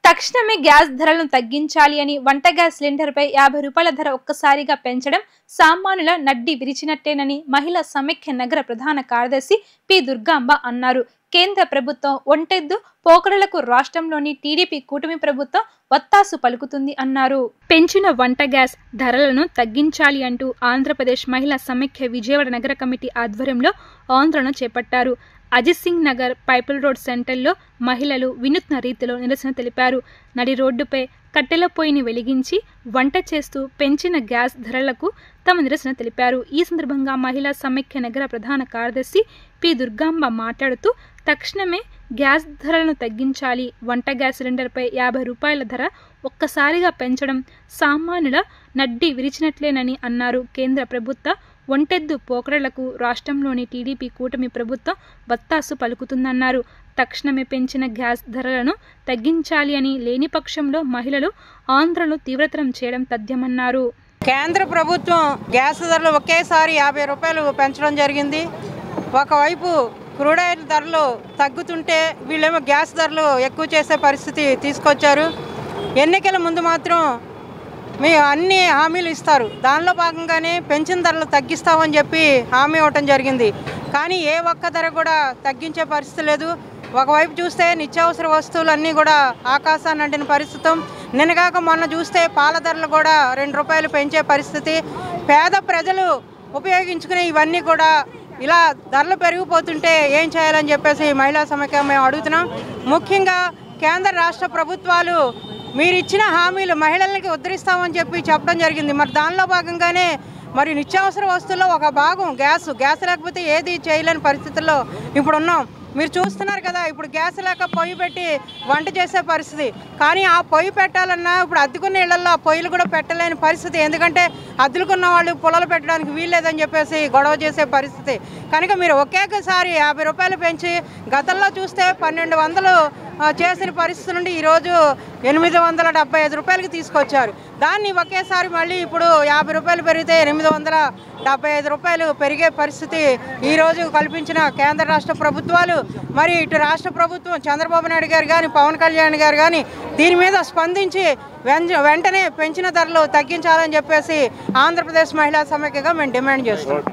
తక్షణమే గ్యాస్ ధరలను తగ్గించాలి అని వంట గ్యాస్ సిలిండర్పై 50 రూపాయల ధర ఒక్కసారిగా పెంచడం సామాన్యుల నడ్డి విరిచినట్టేనని మహిళా సమైక్య నగర ప్రధాన కార్యదర్శి పి దుర్గాంబ అన్నారు. కేంద్ర ప్రభుత్వం ఒంటెద్దు పోకడలకు రాష్ట్రంలోని టీడీపీ కూటమి ప్రభుత్వం వత్తాసు పలుకుతుంది అన్నారు. పెంచిన వంట గ్యాస్ ధరలను తగ్గించాలి అంటూ ఆంధ్రప్రదేశ్ మహిళా సమైక్య విజయవాడ నగర కమిటీ ఆధ్వర్యంలో ఆందోళన చేపట్టారు. అజిత్ సింగ్ నగర్ పైపుల్ రోడ్ సెంటర్లో మహిళలు వినూత్న రీతిలో నిరసన తెలిపారు. నడి రోడ్డుపై కట్టెల పొయ్యిని వెలిగించి వంట చేస్తూ పెంచిన గ్యాస్ ధరలకు తమ నిరసన తెలిపారు. ఈ సందర్భంగా మహిళా సమైక్య నగర ప్రధాన కార్యదర్శి పి దుర్గాంబ మాట్లాడుతూ తక్షణమే గ్యాస్ ధరలను తగ్గించాలి, వంట గ్యాస్ సిలిండర్పై 50 రూపాయల ధర ఒక్కసారిగా పెంచడం సామాన్యుల నడ్డి విరిచినట్లేనని అన్నారు. కేంద్ర ప్రభుత్వ ఒంటెద్దు పోకడలకు రాష్ట్రంలోని టీడీపీ కూటమి ప్రభుత్వం వత్తాసు పలుకుతుందన్నారు. తక్షణమే పెంచిన గ్యాస్ ధరలను తగ్గించాలి అని, లేని పక్షంలో మహిళలు ఆందోళనలు తీవ్రతరం చేయడం తథ్యమన్నారు. కేంద్ర ప్రభుత్వం గ్యాస్ ధరలు ఒకేసారి 50 రూపాయలు పెంచడం జరిగింది. ఒకవైపు క్రూడ్ ఆయిల్ ధరలు తగ్గుతుంటే వీళ్ళేమో గ్యాస్ ధరలు ఎక్కువ చేసే పరిస్థితి తీసుకొచ్చారు. ఎన్నికల ముందు మాత్రం మేము అన్ని హామీలు ఇస్తారు, దానిలో భాగంగానే పెంచిన ధరలు తగ్గిస్తామని చెప్పి హామీ ఇవ్వటం జరిగింది. కానీ ఏ ఒక్క ధర కూడా తగ్గించే పరిస్థితి లేదు. ఒకవైపు చూస్తే నిత్యావసర వస్తువులన్నీ కూడా ఆకాశాన్ని అంటిన పరిస్థితి. నిన్నగాక మొన్న చూస్తే పాల ధరలు కూడా 2 రూపాయలు పెంచే పరిస్థితి. పేద ప్రజలు ఉపయోగించుకునే ఇవన్నీ కూడా ఇలా ధరలు పెరిగిపోతుంటే ఏం చేయాలని చెప్పేసి మహిళా సమైక్య మేము అడుగుతున్నాం. ముఖ్యంగా కేంద్ర రాష్ట్ర ప్రభుత్వాలు మీరు ఇచ్చిన హామీలు మహిళలకి ఉద్ధరిస్తామని చెప్పి చెప్పడం జరిగింది. మరి దానిలో భాగంగానే మరి నిత్యావసర వస్తువుల్లో ఒక భాగం గ్యాస్ లేకపోతే ఏది చేయలేని పరిస్థితుల్లో ఇప్పుడు ఉన్నాం. మీరు చూస్తున్నారు కదా, ఇప్పుడు గ్యాస్ లేక పొయ్యి పెట్టి వంట చేసే పరిస్థితి. కానీ ఆ పొయ్యి పెట్టాలన్నా ఇప్పుడు అద్దెకున్న ఇళ్లలో ఆ పొయ్యిలు కూడా పెట్టలేని పరిస్థితి. ఎందుకంటే అద్దెలుకున్న వాళ్ళు పొలాలు పెట్టడానికి వీల్లేదని చెప్పేసి గొడవ చేసే పరిస్థితి. కనుక మీరు ఒకేసారి 50 రూపాయలు పెంచి గతంలో చూస్తే 1200 చేసిన పరిస్థితి నుండి ఈరోజు 875 రూపాయలకి తీసుకొచ్చారు. దాన్ని ఒకేసారి మళ్ళీ ఇప్పుడు 50 రూపాయలు పెరిగితే 875 రూపాయలు పెరిగే పరిస్థితి ఈరోజు కల్పించిన కేంద్ర రాష్ట్ర ప్రభుత్వాలు. మరి ఇటు రాష్ట్ర ప్రభుత్వం చంద్రబాబు నాయుడు గారు కానీ పవన్ కళ్యాణ్ గారు కానీ దీని మీద స్పందించి వెంటనే పెంచిన ధరలు తగ్గించాలని చెప్పేసి ఆంధ్రప్రదేశ్ మహిళా సమైక్యగా మేము డిమాండ్ చేస్తున్నాం.